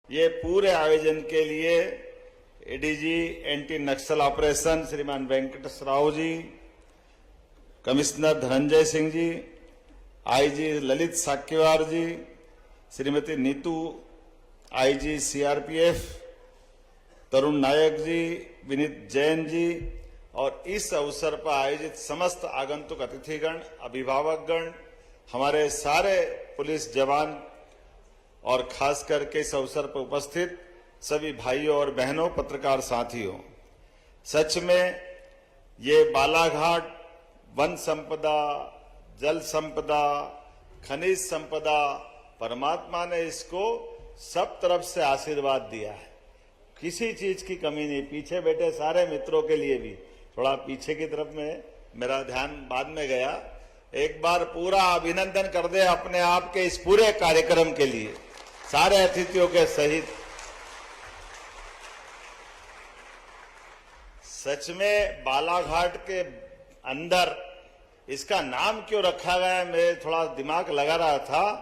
ये पूरे आयोजन के लिए एडीजी एंटी नक्सल ऑपरेशन श्रीमान वेंकटेश राव जी, कमिश्नर धनंजय सिंह जी, आईजी ललित साक्यवार जी, श्रीमती नीतू आईजी सीआरपीएफ, तरुण नायक जी, विनीत जैन जी और इस अवसर पर आयोजित समस्त आगंतुक अतिथिगण, अभिभावकगण, हमारे सारे पुलिस जवान और खास करके इस अवसर पर उपस्थित सभी भाइयों और बहनों, पत्रकार साथियों, सच में ये बालाघाट वन संपदा, जल संपदा, खनिज संपदा, परमात्मा ने इसको सब तरफ से आशीर्वाद दिया है, किसी चीज की कमी नहीं। पीछे बैठे सारे मित्रों के लिए भी, थोड़ा पीछे की तरफ में मेरा ध्यान बाद में गया, एक बार पूरा अभिनंदन कर दे अपने आप के इस पूरे कार्यक्रम के लिए सारे अतिथियों के सहित। सच में बालाघाट के अंदर इसका नाम क्यों रखा गया, मैं थोड़ा दिमाग लगा रहा था,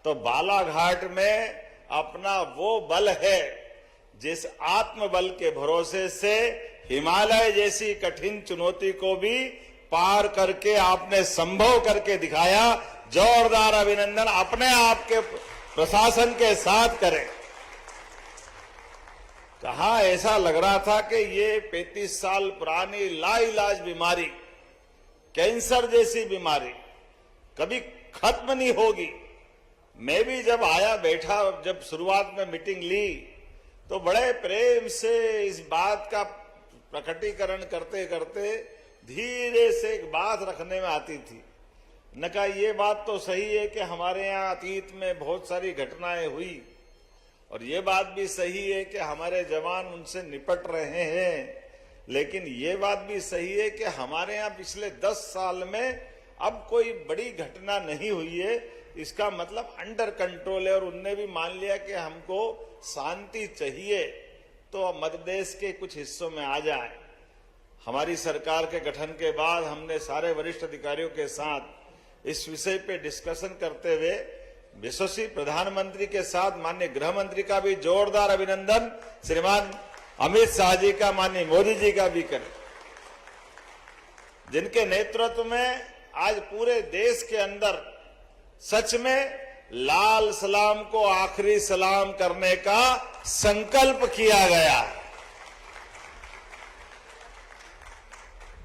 तो बालाघाट में अपना वो बल है जिस आत्मबल के भरोसे से हिमालय जैसी कठिन चुनौती को भी पार करके आपने संभव करके दिखाया। जोरदार अभिनंदन अपने आप के प्रशासन के साथ करें। कहा ऐसा लग रहा था कि ये 35 साल पुरानी लाइलाज बीमारी, कैंसर जैसी बीमारी कभी खत्म नहीं होगी। मैं भी जब आया बैठा, जब शुरुआत में मीटिंग ली तो बड़े प्रेम से इस बात का प्रकटीकरण करते करते धीरे से एक बात रखने में आती थी। न कहा ये बात तो सही है कि हमारे यहाँ अतीत में बहुत सारी घटनाएं हुई और ये बात भी सही है कि हमारे जवान उनसे निपट रहे हैं, लेकिन ये बात भी सही है कि हमारे यहाँ पिछले 10 साल में अब कोई बड़ी घटना नहीं हुई है इसका मतलब अंडर कंट्रोल है। और उनने भी मान लिया कि हमको शांति चाहिए तो मध्य देश के कुछ हिस्सों में आ जाए। हमारी सरकार के गठन के बाद हमने सारे वरिष्ठ अधिकारियों के साथ इस विषय पे डिस्कशन करते हुए यशस्वी प्रधानमंत्री के साथ माननीय गृह मंत्री का भी जोरदार अभिनंदन, श्रीमान अमित शाह जी का, माननीय मोदी जी का भी करें, जिनके नेतृत्व में आज पूरे देश के अंदर सच में लाल सलाम को आखिरी सलाम करने का संकल्प किया गया।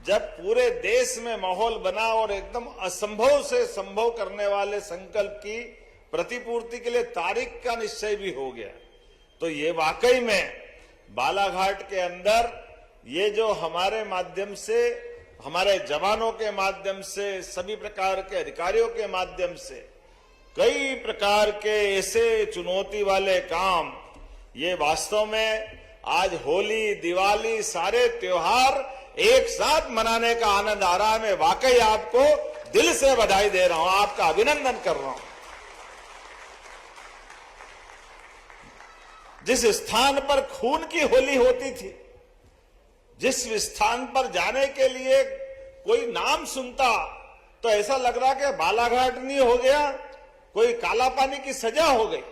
जब पूरे देश में माहौल बना और एकदम असंभव से संभव करने वाले संकल्प की प्रतिपूर्ति के लिए तारीख का निश्चय भी हो गया, तो ये वाकई में बालाघाट के अंदर ये जो हमारे माध्यम से, हमारे जवानों के माध्यम से, सभी प्रकार के अधिकारियों के माध्यम से कई प्रकार के ऐसे चुनौती वाले काम, ये वास्तव में आज होली, दिवाली, सारे त्योहार एक साथ मनाने का आनंद आ रहा है। मैं वाकई आपको दिल से बधाई दे रहा हूं, आपका अभिनंदन कर रहा हूं। जिस स्थान पर खून की होली होती थी, जिस स्थान पर जाने के लिए कोई नाम सुनता तो ऐसा लग रहा कि बालाघाट नहीं हो गया, कोई काला पानी की सजा हो गई।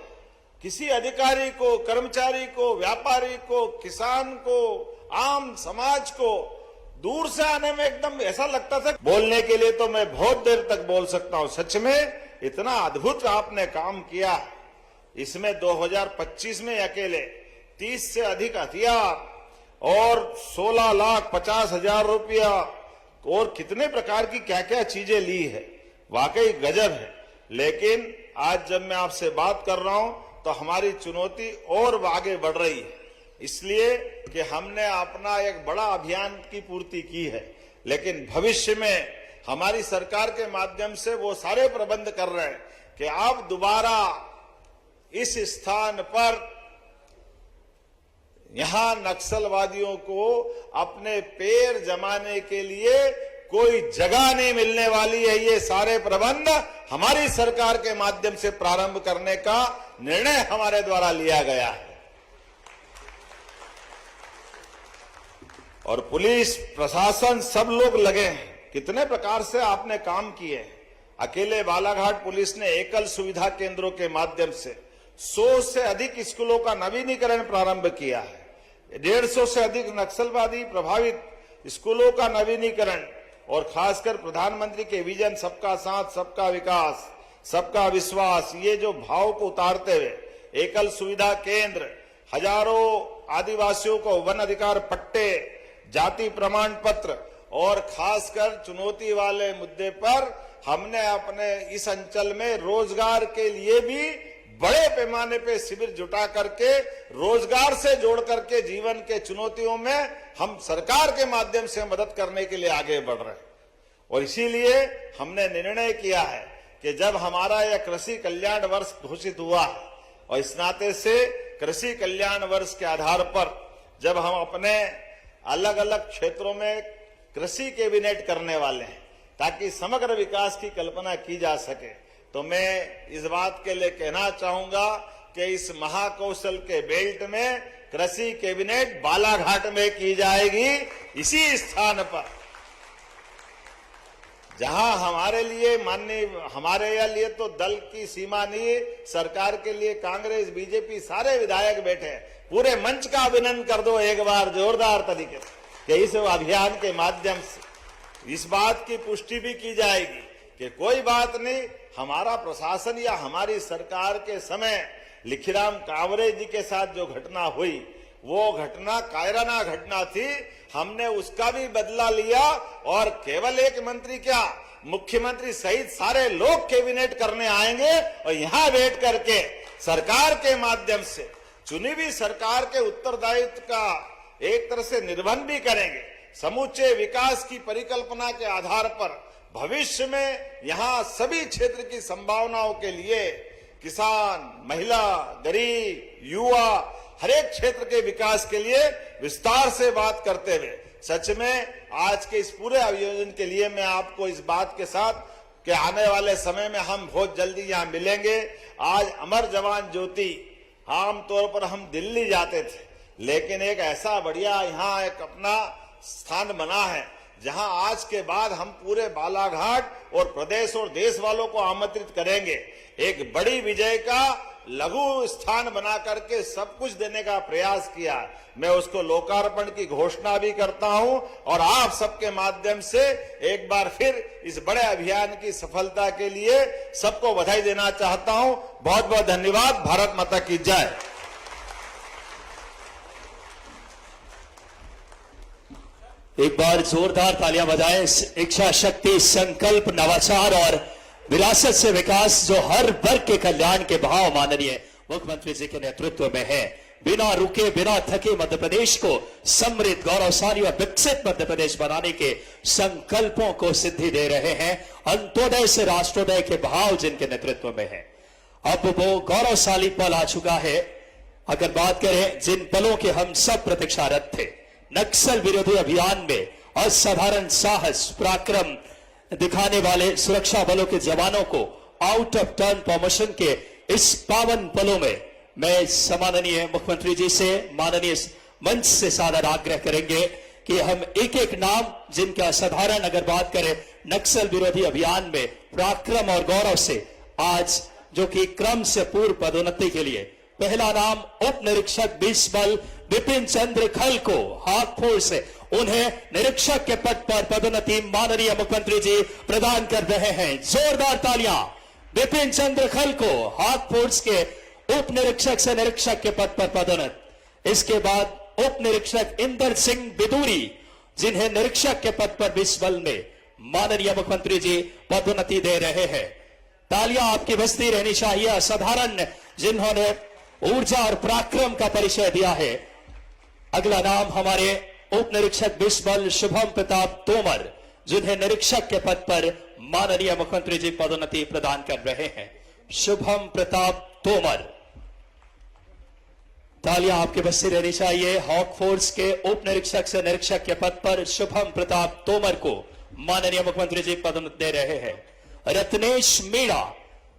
किसी अधिकारी को, कर्मचारी को, व्यापारी को, किसान को, आम समाज को दूर से आने में एकदम ऐसा लगता था। बोलने के लिए तो मैं बहुत देर तक बोल सकता हूं। सच में इतना अद्भुत आपने काम किया। इसमें 2025 में अकेले 30 से अधिक हथियार और 16,50,000 रुपया और कितने प्रकार की क्या क्या चीजें ली है, वाकई गजब है। लेकिन आज जब मैं आपसे बात कर रहा हूं तो हमारी चुनौती और आगे बढ़ रही है, इसलिए कि हमने अपना एक बड़ा अभियान की पूर्ति की है। लेकिन भविष्य में हमारी सरकार के माध्यम से वो सारे प्रबंध कर रहे हैं कि आप दोबारा इस स्थान पर यहां नक्सलवादियों को अपने पैर जमाने के लिए कोई जगह नहीं मिलने वाली है। ये सारे प्रबंध हमारी सरकार के माध्यम से प्रारंभ करने का निर्णय हमारे द्वारा लिया गया है। और पुलिस प्रशासन सब लोग लगे हैं। कितने प्रकार से आपने काम किए। अकेले बालाघाट पुलिस ने एकल सुविधा केंद्रों के माध्यम से 100 से अधिक स्कूलों का नवीनीकरण प्रारंभ किया है। 150 से अधिक नक्सलवादी प्रभावित स्कूलों का नवीनीकरण और खासकर प्रधानमंत्री के विजन सबका साथ, सबका विकास, सबका विश्वास, ये जो भाव को उतारते हुए एकल सुविधा केंद्र, हजारों आदिवासियों को वन अधिकार पट्टे, जाति प्रमाण पत्र और खासकर चुनौती वाले मुद्दे पर हमने अपने इस अंचल में रोजगार के लिए भी बड़े पैमाने पे शिविर जुटा करके रोजगार से जोड़ करके जीवन के चुनौतियों में हम सरकार के माध्यम से मदद करने के लिए आगे बढ़ रहे हैं। और इसीलिए हमने निर्णय किया है कि जब हमारा यह कृषि कल्याण वर्ष घोषित हुआ और इस नाते से कृषि कल्याण वर्ष के आधार पर जब हम अपने अलग अलग क्षेत्रों में कृषि कैबिनेट करने वाले हैं ताकि समग्र विकास की कल्पना की जा सके, तो मैं इस बात के लिए कहना चाहूंगा कि इस महाकौशल के बेल्ट में कृषि कैबिनेट बालाघाट में की जाएगी, इसी स्थान पर जहां हमारे लिए माननीय, हमारे लिए तो दल की सीमा नहीं, सरकार के लिए कांग्रेस, बीजेपी सारे विधायक बैठे हैं। पूरे मंच का अभिनंदन कर दो एक बार जोरदार तरीके से कि इस अभियान के माध्यम से इस बात की पुष्टि भी की जाएगी कि कोई बात नहीं, हमारा प्रशासन या हमारी सरकार के समय लिखीराम कांवरे जी के साथ जो घटना हुई वो घटना कायराना घटना थी। हमने उसका भी बदला लिया और केवल एक मंत्री क्या, मुख्यमंत्री सहित सारे लोग कैबिनेट करने आएंगे और यहां बैठ करके सरकार के माध्यम से चुनी हुई सरकार के उत्तरदायित्व का एक तरह से निर्वहन भी करेंगे। समूचे विकास की परिकल्पना के आधार पर भविष्य में यहां सभी क्षेत्र की संभावनाओं के लिए किसान, महिला, गरीब, युवा, हर एक क्षेत्र के विकास के लिए विस्तार से बात करते हुए सच में आज के इस पूरे आयोजन के लिए मैं आपको इस बात के साथ कि आने वाले समय में हम बहुत जल्दी यहाँ मिलेंगे। आज अमर जवान ज्योति, आमतौर पर हम दिल्ली जाते थे, लेकिन एक ऐसा बढ़िया यहाँ एक अपना स्थान बना है जहां आज के बाद हम पूरे बालाघाट और प्रदेश और देश वालों को आमंत्रित करेंगे। एक बड़ी विजय का लघु स्थान बना करके सब कुछ देने का प्रयास किया। मैं उसको लोकार्पण की घोषणा भी करता हूं और आप सबके माध्यम से एक बार फिर इस बड़े अभियान की सफलता के लिए सबको बधाई देना चाहता हूं। बहुत बहुत धन्यवाद। भारत माता की जय। एक बार जोरदार तालियां बजाएं। इच्छा शक्ति, संकल्प, नवाचार और विरासत से विकास जो हर वर्ग के कल्याण के भाव माननीय मुख्यमंत्री जी के नेतृत्व में है। बिना रुके बिना थके मध्य प्रदेश को समृद्ध, गौरवशाली और विकसित मध्य प्रदेश बनाने के संकल्पों को सिद्धि दे रहे हैं। अंत्योदय से राष्ट्रोदय के भाव जिनके नेतृत्व में है। अब वो गौरवशाली पल आ चुका है। अगर बात करें जिन पलों के हम सब प्रतीक्षारत थे, नक्सल विरोधी अभियान में असाधारण साहस, पराक्रम दिखाने वाले सुरक्षा बलों के जवानों को आउट ऑफ टर्न प्रमोशन के इस पावन पलों में मैं सम्माननीय मुख्यमंत्री जी से, माननीय मंच से सादर आग्रह करेंगे कि हम एक एक नाम जिनका असाधारण, अगर बात करें नक्सल विरोधी अभियान में पराक्रम और गौरव से आज जो कि क्रम से पूर्व पदोन्नति के लिए, पहला नाम उप निरीक्षक 20 बल विपिन चंद्र खल को हाथ फोर्स से उन्हें निरीक्षक के पद पर पदोन्नति माननीय मुख्यमंत्री जी प्रदान कर रहे हैं। जोरदार तालियां। विपिन चंद्र खल को हाथ फोर्स के उप निरीक्षक से निरीक्षक के पद पर पदोन्नति। इसके बाद उप निरीक्षक इंदर सिंह बिदूरी, जिन्हें निरीक्षक के पद पर 20 बल में माननीय मुख्यमंत्री जी पदोन्नति दे रहे हैं। तालियां आपकी बजती रहनी चाहिए। असाधारण जिन्होंने ऊर्जा और पराक्रम का परिचय दिया है। अगला नाम हमारे उप निरीक्षक 20 बल शुभम प्रताप तोमर, जिन्हें निरीक्षक के पद पर माननीय मुख्यमंत्री जी पदोन्नति प्रदान कर रहे हैं। शुभम प्रताप तोमर, तालियां आपके बजती रहनी चाहिए। हॉक फोर्स के उप निरीक्षक से निरीक्षक के पद पर शुभम प्रताप तोमर को माननीय मुख्यमंत्री जी पदोन्नति दे रहे हैं। रत्नेश मीणा,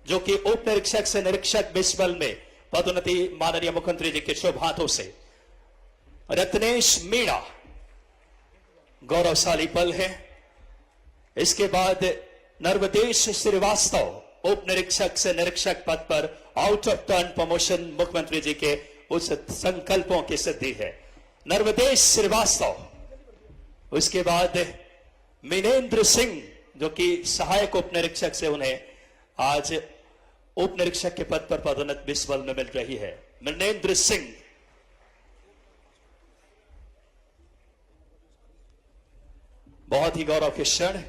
जो कि उप निरीक्षक से निरीक्षक 20 बल में पदोन्नति माननीय मुख्यमंत्री जी के शुभ हाथों से। रत्नेश मीणा, गौरवशाली पल है। इसके बाद नर्मदेश श्रीवास्तव, उप निरीक्षक से निरीक्षक पद पर आउट ऑफ टर्न प्रमोशन मुख्यमंत्री जी के उस संकल्पों की सिद्धि है। नर्मदेश श्रीवास्तव। उसके बाद मिनेंद्र सिंह, जो कि सहायक उप निरीक्षक से उन्हें आज उप निरीक्षक के पद पर पदोन्नति 20 बल में मिल रही है। मिनेंद्र सिंह। बहुत ही गौरव के क्षण।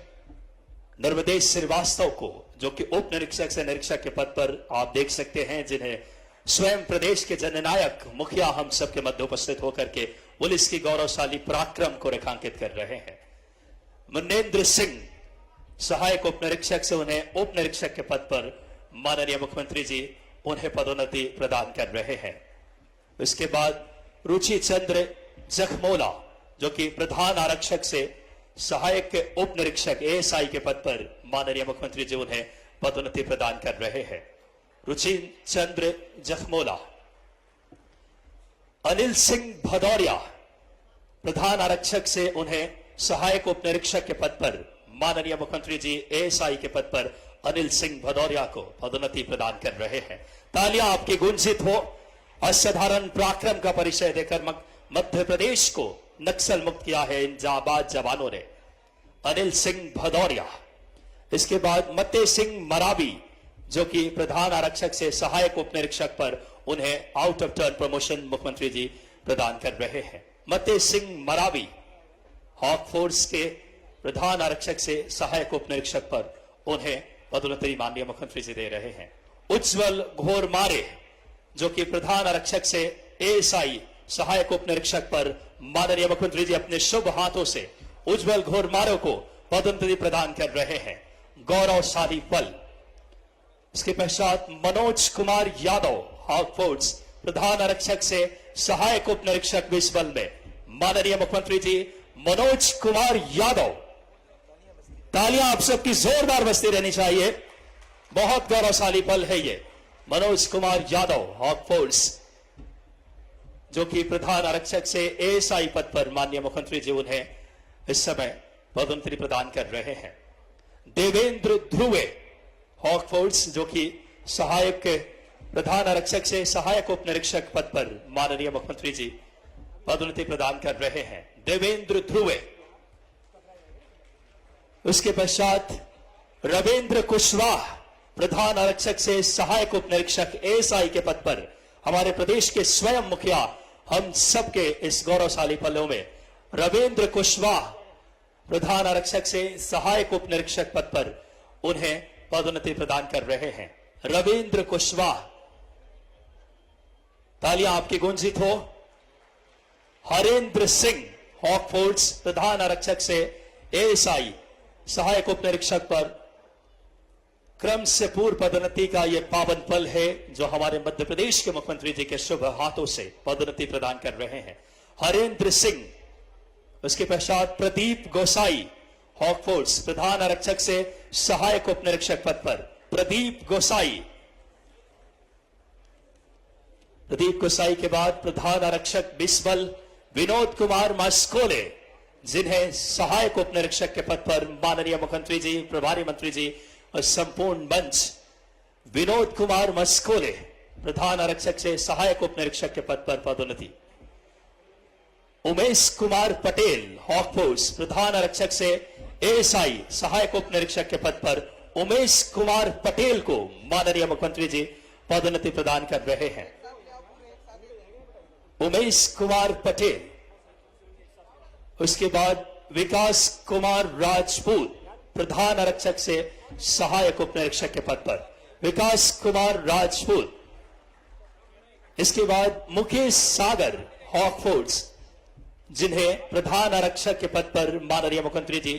नर्मदेश श्रीवास्तव को, जो कि उप निरीक्षक से निरीक्षक के पद पर आप देख सकते हैं, जिन्हें स्वयं प्रदेश के जननायक मुखिया हम सबके मध्य उपस्थित होकर के पुलिस की गौरवशाली पराक्रम को रेखांकित कर रहे हैं। मनेंद्र सिंह, सहायक उप निरीक्षक से उन्हें उप निरीक्षक के पद पर माननीय मुख्यमंत्री जी उन्हें पदोन्नति प्रदान कर रहे हैं। इसके बाद रुचि चंद्र जखमोला, जो कि प्रधान आरक्षक से सहायक उप निरीक्षक एएसआई के पद पर माननीय मुख्यमंत्री जी उन्हें पदोन्नति प्रदान कर रहे हैं। रुचि चंद्र जखमोला। अनिल सिंह भदौरिया, प्रधान आरक्षक से उन्हें सहायक उप निरीक्षक के पद पर माननीय मुख्यमंत्री जी एएसआई के पद पर अनिल सिंह भदौरिया को पदोन्नति प्रदान कर रहे हैं। तालियां आपकी गुंजित हो। असाधारण पराक्रम का परिचय देकर मध्य प्रदेश को नक्सल मुक्त किया है इन जाबाज जवानों ने। अनिल सिंह भदौरिया। इसके बाद मते सिंह मराबी, जो कि प्रधान आरक्षक से सहायक उप निरीक्षक पर उन्हें आउट ऑफ टर्न प्रमोशन मुख्यमंत्री जी प्रदान कर रहे हैं। मते सिंह मराबी, हॉक फोर्स के प्रधान आरक्षक से सहायक उप निरीक्षक पर उन्हें पदोन्नति माननीय मुख्यमंत्री जी दे रहे हैं। उज्जवल घोरमारे, जो कि प्रधान आरक्षक से एएसआई सहायक उप निरीक्षक पर माननीय मुख्यमंत्री जी अपने शुभ हाथों से उज्जवल घोरमारे को पदोन्नति प्रदान कर रहे हैं। गौरवशाली पल। इसके पश्चात मनोज कुमार यादव, हॉक फोर्स प्रधान आरक्षक से सहायक उप निरीक्षक 20 बल में माननीय मुख्यमंत्री जी मनोज कुमार यादव, तालियां आप सबकी जोरदार बजती रहनी चाहिए। बहुत गौरवशाली पल है ये। मनोज कुमार यादव हॉक फोर्स, जो कि प्रधान आरक्षक से एएसआई पद पर माननीय मुख्यमंत्री जी उन्हें इस समय पदोन्नति प्रदान कर रहे हैं। देवेंद्र ध्रुवे हॉक फोर्स, जो कि सहायक प्रधान आरक्षक से सहायक उप निरीक्षक पद पर माननीय मुख्यमंत्री जी पदोन्नति प्रदान कर रहे हैं। देवेंद्र ध्रुवे। उसके पश्चात रविंद्र कुशवाहा प्रधान आरक्षक से सहायक उप निरीक्षक एएसआई के पद पर हमारे प्रदेश के स्वयं मुखिया हम सबके इस गौरवशाली पलों में रविंद्र कुशवाहा प्रधान आरक्षक से सहायक उप निरीक्षक पद पर उन्हें पदोन्नति प्रदान कर रहे हैं। रविंद्र कुशवाहा, तालियां आपकी गूंजित हो। हरेंद्र सिंह हॉक फोर्स प्रधान आरक्षक से एएसआई सहायक उप निरीक्षक पर क्रम से पूर्व पदोन्नति का यह पावन पल है, जो हमारे मध्य प्रदेश के मुख्यमंत्री जी के शुभ हाथों से पदोन्नति प्रदान कर रहे हैं। हरेंद्र सिंह। उसके पश्चात प्रदीप गोसाई हॉक फोर्स प्रधान आरक्षक से सहायक उप निरीक्षक पद पर प्रदीप गोसाई। प्रदीप गोसाई के बाद प्रधान आरक्षक बिस्बल विनोद कुमार मस्कोले, जिन्हें सहायक उप निरीक्षक के पद पर माननीय मुख्यमंत्री जी, प्रभारी मंत्री जी और संपूर्ण मंच विनोद कुमार मस्कोले प्रधान आरक्षक से सहायक उप निरीक्षक के पद पर पदोन्नति। उमेश कुमार पटेल हॉक फोर्स प्रधान आरक्षक से एएसआई सहायक उप निरीक्षक के पद पर उमेश कुमार पटेल को माननीय मुख्यमंत्री जी पदोन्नति प्रदान कर रहे हैं। उमेश कुमार पटेल। उसके बाद विकास कुमार राजपूत प्रधान आरक्षक से सहायक उप निरीक्षक के पद पर विकास कुमार राजपूत। इसके बाद मुकेश सागर हॉक फोर्स, जिन्हें प्रधान आरक्षक के पद पर माननीय मुख्यमंत्री जी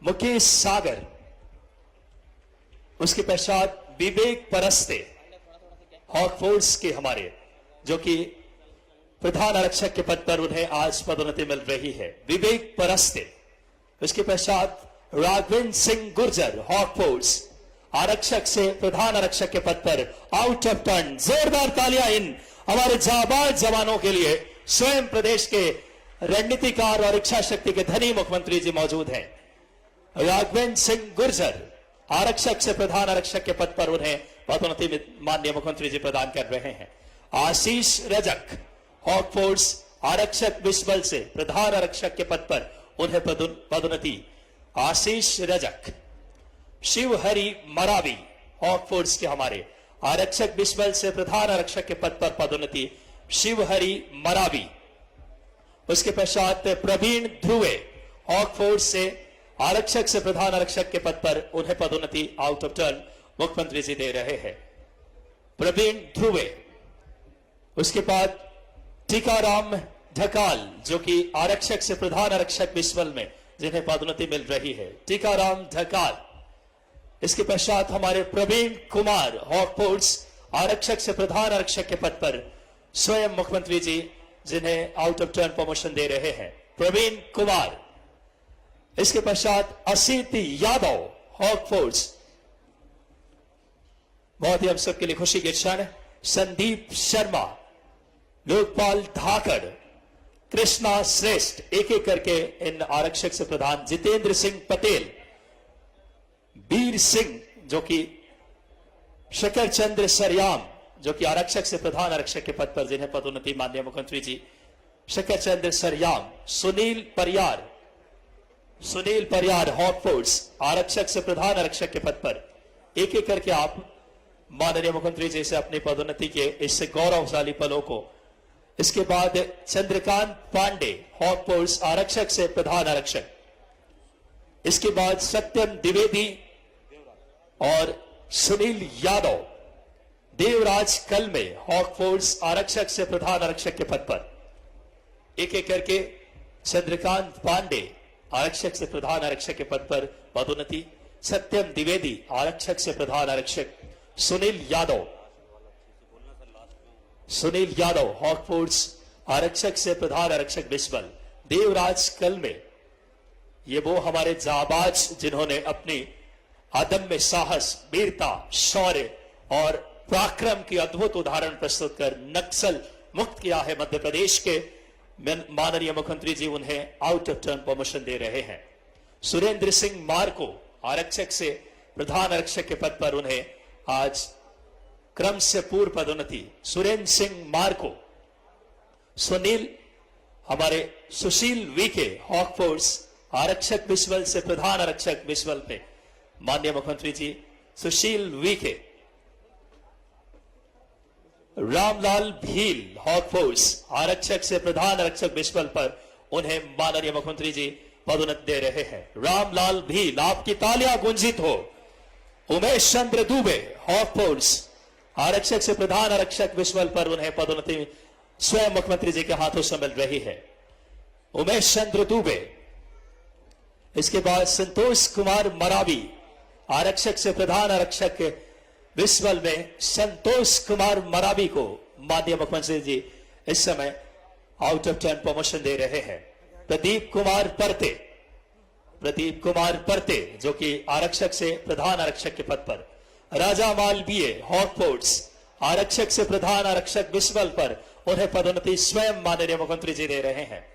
मुकेश सागर। उसके पश्चात विवेक परस्ते हॉक फोर्स के हमारे, जो कि प्रधान आरक्षक के पद पर उन्हें आज पदोन्नति मिल रही है, विवेक परस्ते। उसके पश्चात राघवेंद्र सिंह गुर्जर हॉक फोर्स आरक्षक से प्रधान आरक्षक के पद पर आउट ऑफ टर्न। जोरदार तालियां इन हमारे जाबाज जवानों के लिए। स्वयं प्रदेश के रणनीतिकार और इच्छा शक्ति के धनी मुख्यमंत्री जी मौजूद हैं। राघवेंद्र सिंह गुर्जर आरक्षक से प्रधान आरक्षक के पद पर उन्हें पदोन्नति माननीय मुख्यमंत्री जी प्रदान कर रहे हैं। आशीष रजक हॉक फोर्स आरक्षक बिस्बल से प्रधान आरक्षक के पद पर उन्हें पदोन्नति। आशीष रजक। शिवहरि मरावी हॉक फोर्स के हमारे आरक्षक बिस्बल से प्रधान आरक्षक के पद पर पदोन्नति शिवहरि मरावी। उसके पश्चात प्रवीण ध्रुवे हॉक फोर्स से आरक्षक से प्रधान आरक्षक के पद पर उन्हें पदोन्नति आउट ऑफ टर्न मुख्यमंत्री जी दे रहे हैं। प्रवीण ध्रुवे। उसके बाद टीकाराम ढकाल, जो कि आरक्षक से प्रधान आरक्षक बिस्बल में जिन्हें पदोन्नति मिल रही है, टीकाराम ढकाल। इसके पश्चात हमारे प्रवीण कुमार हॉक फोर्स आरक्षक से प्रधान आरक्षक के पद पर स्वयं मुख्यमंत्री जी जिन्हें आउट ऑफ टर्न प्रमोशन दे रहे हैं, प्रवीण कुमार। इसके पश्चात असित यादव हॉक फोर्स, बहुत ही हम सबके लिए खुशी के क्षण। संदीप शर्मा, लोकपाल धाकड़, कृष्णा श्रेष्ठ, एक एक करके इन आरक्षक से प्रधान। जितेंद्र सिंह पटेल, वीर सिंह, जो कि शकर चंद्र सरयाम, जो कि आरक्षक से प्रधान आरक्षक के पद पर जिन्हें पदोन्नति माननीय मुख्यमंत्री जी शकर चंद्र सरयाम। सुनील परियार हॉक फोर्स आरक्षक से प्रधान आरक्षक के पद पर। एक एक करके आप माननीय मुख्यमंत्री जी से अपनी पदोन्नति के इस गौरवशाली पलों को। इसके बाद चंद्रकांत पांडे हॉक फोर्स आरक्षक से प्रधान आरक्षक। इसके बाद सत्यम द्विवेदी और सुनील यादव देवराज कलमे हॉक फोर्स आरक्षक से प्रधान आरक्षक के पद पर। एक एक करके चंद्रकांत पांडे आरक्षक से प्रधान आरक्षक के पद पर पदोन्नति। सत्यम द्विवेदी आरक्षक से प्रधान आरक्षक। सुनील यादव हॉक फोर्स आरक्षक से प्रधान आरक्षक बिस्बल। देवराज कलमे ये वो हमारे जाबाज जिन्होंने अपनी अदम्य साहस, वीरता, शौर्य और पराक्रम की अद्भुत उदाहरण प्रस्तुत कर नक्सल मुक्त किया है मध्य प्रदेश के। माननीय मुख्यमंत्री जी उन्हें आउट ऑफ टर्न प्रमोशन दे रहे हैं। सुरेंद्र सिंह मार को आरक्षक से प्रधान आरक्षक के पद पर उन्हें आज क्रम से पूर्व पदोन्नति। सुरेंद्र सिंह मार को सुशील वीके हॉकफोर्स आरक्षक विश्वल से प्रधान आरक्षक विश्वल पे माननीय मुख्यमंत्री जी सुशील वीके। रामलाल भील हॉकफोर्स आरक्षक से प्रधान आरक्षक विश्वल पर उन्हें माननीय मुख्यमंत्री जी पदोन्नति दे रहे हैं। रामलाल भील, आपकी तालियां गुंजित हो। उमेश चंद्र दुबे हॉकफोर्स आरक्षक से प्रधान आरक्षक विश्वल पर उन्हें पदोन्नति स्वयं मुख्यमंत्री जी के हाथों से मिल रही है। उमेश चंद्र दुबे। इसके बाद संतोष कुमार मरावी आरक्षक से प्रधान आरक्षक विश्वल में संतोष कुमार मरावी को माननीय मुख्यमंत्री जी इस समय आउट ऑफ टर्न प्रमोशन दे रहे हैं। प्रदीप कुमार परते जो कि आरक्षक से प्रधान आरक्षक के पद पर। राजा मालवीय हॉकफोर्स आरक्षक से प्रधान आरक्षक विश्वल पर उन्हें पदोन्नति स्वयं माननीय मुख्यमंत्री जी दे रहे हैं।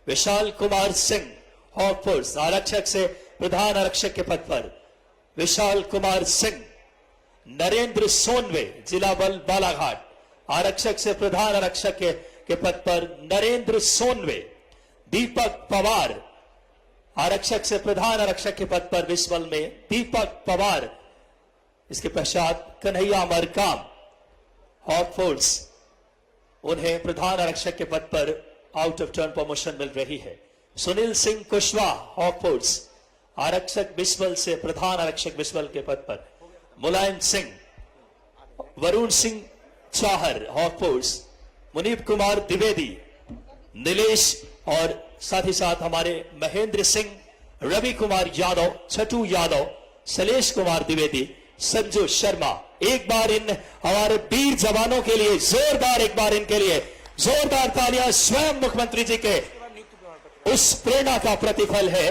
विशाल कुमार सिंह हॉकफोर्स आरक्षक से प्रधान आरक्षक के पद पर विशाल कुमार सिंह। नरेंद्र सोनवे जिला बल बालाघाट आरक्षक से प्रधान आरक्षक के पद पर नरेंद्र सोनवे। दीपक पवार आरक्षक से प्रधान आरक्षक के पद पर विश्वल में दीपक पवार। इसके पश्चात कन्हैया मरकाम हॉकफोर्स उन्हें प्रधान आरक्षक के पद पर आउट ऑफ टर्न प्रमोशन मिल रही है। सुनील सिंह कुशवाहा हॉकफोर्स आरक्षक विश्वल से प्रधान आरक्षक विश्वल के पद पर। मुलायम सिंह, वरुण सिंह चाहर हॉकफोर्स, मुनीब कुमार द्विवेदी, नीलेश और साथ ही साथ हमारे महेंद्र सिंह, रवि कुमार यादव, छठू यादव, शैलेश कुमार द्विवेदी, संजू शर्मा। एक बार इन हमारे वीर जवानों के लिए जोरदार, एक बार इनके लिए जोरदार तालियां स्वयं मुख्यमंत्री जी के उस प्रेरणा का प्रतिफल है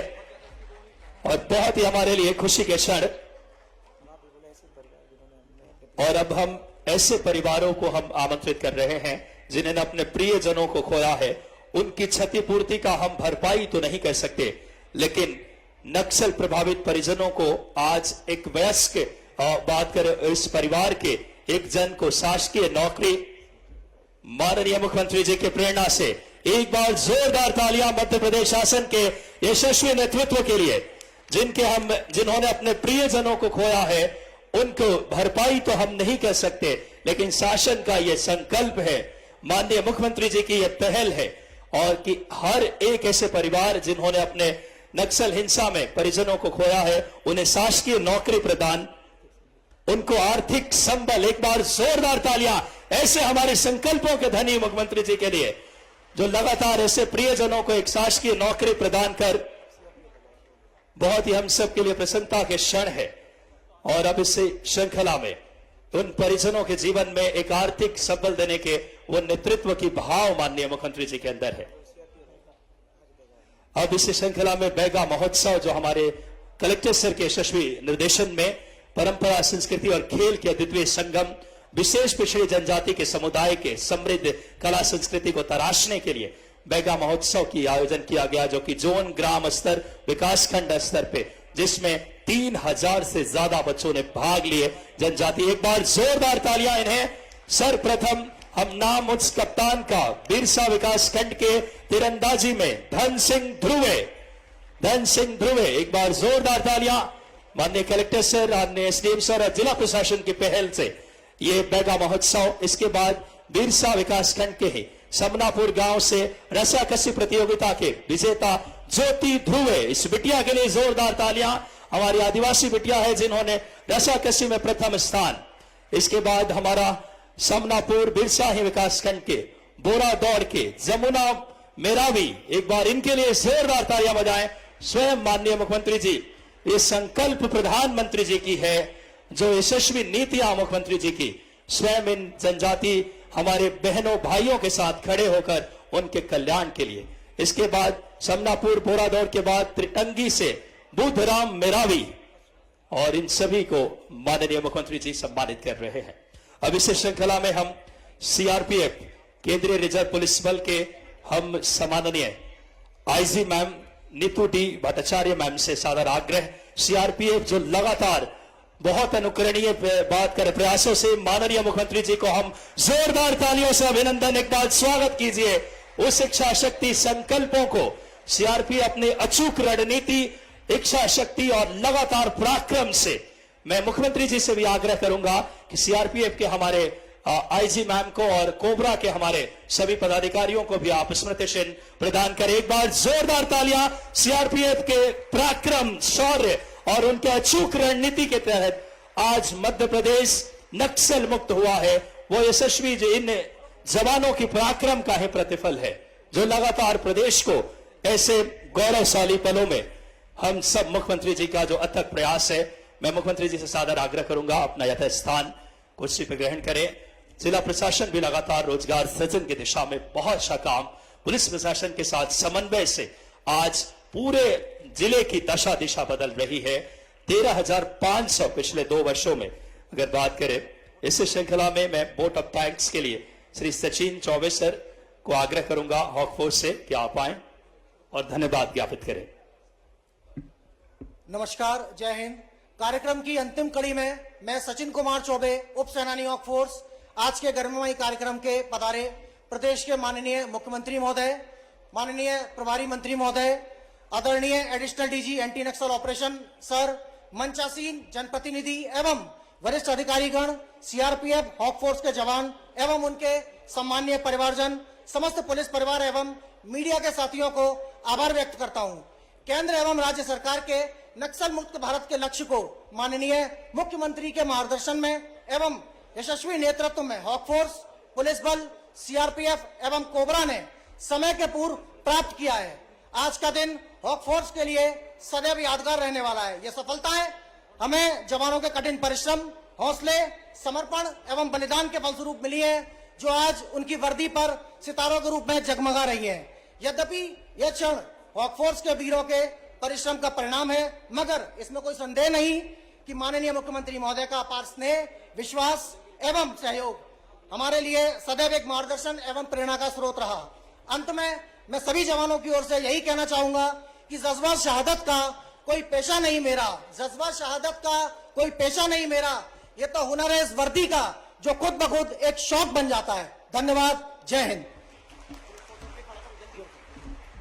और बहुत ही हमारे लिए खुशी के क्षण। और अब हम ऐसे परिवारों को हम आमंत्रित कर रहे हैं जिन्होंने अपने प्रियजनों को खोया है। उनकी क्षतिपूर्ति का हम भरपाई तो नहीं कर सकते, लेकिन नक्सल प्रभावित परिजनों को आज एक वयस्क बात कर इस परिवार के एक जन को शासकीय नौकरी माननीय मुख्यमंत्री जी के प्रेरणा से एक बार जोरदार तालियां मध्य प्रदेश शासन के यशस्वी नेतृत्व के लिए, जिन्होंने अपने प्रियजनों को खोया है। उनको भरपाई तो हम नहीं कर सकते, लेकिन शासन का यह संकल्प है, माननीय मुख्यमंत्री जी की यह पहल है और कि हर एक ऐसे परिवार जिन्होंने अपने नक्सल हिंसा में परिजनों को खोया है उन्हें शासकीय नौकरी प्रदान, उनको आर्थिक संबल। एक बार जोरदार तालियां ऐसे हमारे संकल्पों के धनी मुख्यमंत्री जी के लिए जो लगातार ऐसे प्रियजनों को एक शासकीय नौकरी प्रदान कर बहुत ही हम सब के लिए प्रसन्नता के क्षण है। और अब इस श्रृंखला में उन परिजनों के जीवन में एक आर्थिक संबल देने के वो नेतृत्व की भाव माननीय मुख्यमंत्री जी के अंदर है। अब इस श्रृंखला में बैगा महोत्सव जो हमारे कलेक्टर सर के यशस्वी निर्देशन में परंपरा, संस्कृति और खेल के अद्वितीय संगम, विशेष पिछड़ी जनजाति के समुदाय के समृद्ध कला संस्कृति को तराशने के लिए बैगा महोत्सव की आयोजन किया गया, जो कि जोन, ग्राम स्तर, विकासखंड स्तर पे, जिसमें 3000 से ज्यादा बच्चों ने भाग लिए जनजाति। एक बार जोरदार तालियां इन्हें। सर्वप्रथम हम नाम उस कप्तान का बिरसा विकासखंड के तीरंदाजी में धन सिंह ध्रुवे, एक बार जोरदार तालियां। माननीय कलेक्टर सर, माननीय एसडीएम सर और जिला प्रशासन की पहल से ये बैगा महोत्सव। इसके बाद बिरसा विकासखंड के ही समनापुर गांव से रस्साकसी प्रतियोगिता के विजेता ज्योति ध्रुवे, इस बिटिया के लिए जोरदार तालियां। हमारी आदिवासी बिटिया है जिन्होंने रस्साकसी में प्रथम स्थान। इसके बाद हमारा समनापुर बिरसा ही विकासखंड के बोरा दौड़ के जमुना मेरावी, एक बार इनके लिए जोरदार तालियां बजाएं। स्वयं माननीय मुख्यमंत्री जी, ये संकल्प प्रधानमंत्री जी की है, जो यशस्वी नीतियां मुख्यमंत्री जी की, स्वयं इन जनजाति हमारे बहनों भाइयों के साथ खड़े होकर उनके कल्याण के लिए। इसके बाद समनापुर बोरादौड़ के बाद त्रिटंगी से बुद्धराम मेरावी, और इन सभी को माननीय मुख्यमंत्री जी सम्मानित कर रहे हैं। अब इस श्रृंखला में हम सीआरपीएफ केंद्रीय रिजर्व पुलिस बल के हम सम्माननीय IG ma'am Neetu D Bhattacharya ma'am से सादर आग्रह, सीआरपीएफ जो लगातार बहुत अनुकरणीय बात करे प्रयासों से माननीय मुख्यमंत्री जी को हम जोरदार तालियों से अभिनंदन, एक बार स्वागत कीजिए। उस इच्छा शक्ति संकल्पों को सीआरपीएफ अपने अचूक रणनीति, इच्छा शक्ति और लगातार पराक्रम से मैं मुख्यमंत्री जी से भी आग्रह करूंगा कि सीआरपीएफ के हमारे आईजी मैम को और कोबरा के हमारे सभी पदाधिकारियों को भी आप स्मृति चिन्ह प्रदान करें। एक बार जोरदार तालियां सीआरपीएफ के पराक्रम, शौर्य और उनके अचूक रणनीति के तहत आज मध्य प्रदेश नक्सल मुक्त हुआ है। वो यशस्वी जो इन जवानों की पराक्रम का ही प्रतिफल है, जो लगातार प्रदेश को ऐसे गौरवशाली पलों में हम सब मुख्यमंत्री जी का जो अथक प्रयास है। मैं मुख्यमंत्री जी से सादर आग्रह करूंगा अपना यथा स्थान कुर्सी पर ग्रहण करें। जिला प्रशासन भी लगातार रोजगार सृजन की दिशा में बहुत अच्छा काम पुलिस प्रशासन के साथ समन्वय से आज पूरे जिले की दशा दिशा बदल रही है। 13,500 पिछले 2 वर्षों में अगर बात करें। इस श्रृंखला में मैं वोट ऑफ थैंक्स के लिए श्री सचिन चौबे सर को आग्रह करूंगा हॉक फोर्स से कि आप आए और धन्यवाद ज्ञापित करें। नमस्कार, जय हिंद। कार्यक्रम की अंतिम कड़ी में मैं सचिन कुमार चौबे, उप सेनानी हॉक फोर्स, आज के गर्ममय कार्यक्रम के पधारे प्रदेश के माननीय मुख्यमंत्री महोदय, माननीय प्रभारी मंत्री महोदय, आदरणीय एडिशनल डीजी एंटी नक्सल ऑपरेशन सर, मंचासीन जनप्रतिनिधि एवं वरिष्ठ अधिकारीगण, सीआरपीएफ हॉक फोर्स के जवान एवं उनके सम्मानीय परिवारजन, समस्त पुलिस परिवार एवं मीडिया के साथियों को आभार व्यक्त करता हूं। केंद्र एवं राज्य सरकार के नक्सल मुक्त भारत के लक्ष्य को माननीय मुख्यमंत्री के मार्गदर्शन में एवं यशस्वी नेतृत्व में हॉक फोर्स, पुलिस बल, सीआरपीएफ एवं कोबरा ने समय के पूर्व प्राप्त किया है। आज का दिन हॉक फोर्स के लिए सदैव यादगार रहने वाला है। ये सफलताएं हमें जवानों के कठिन परिश्रम, हौसले, समर्पण एवं बलिदान के फलस्वरूप मिली है, जो आज उनकी वर्दी पर सितारों के रूप में जगमगा रही है। यद्यपि यह क्षण हॉक फोर्स के वीरों के परिश्रम का परिणाम है, मगर इसमें कोई संदेह नहीं कि माननीय मुख्यमंत्री महोदय का अपार स्नेह, विश्वास एवं सहयोग हमारे लिए सदैव एक मार्गदर्शन एवं प्रेरणा का स्रोत रहा। अंत में मैं सभी जवानों की ओर से यही कहना चाहूंगा कि जज्बा शहादत का कोई पेशा नहीं मेरा, जज्बा शहादत का कोई पेशा नहीं मेरा, ये तो हुनर है इस वर्दी का जो खुद ब खुद एक शौक बन जाता है। धन्यवाद, जय हिंद।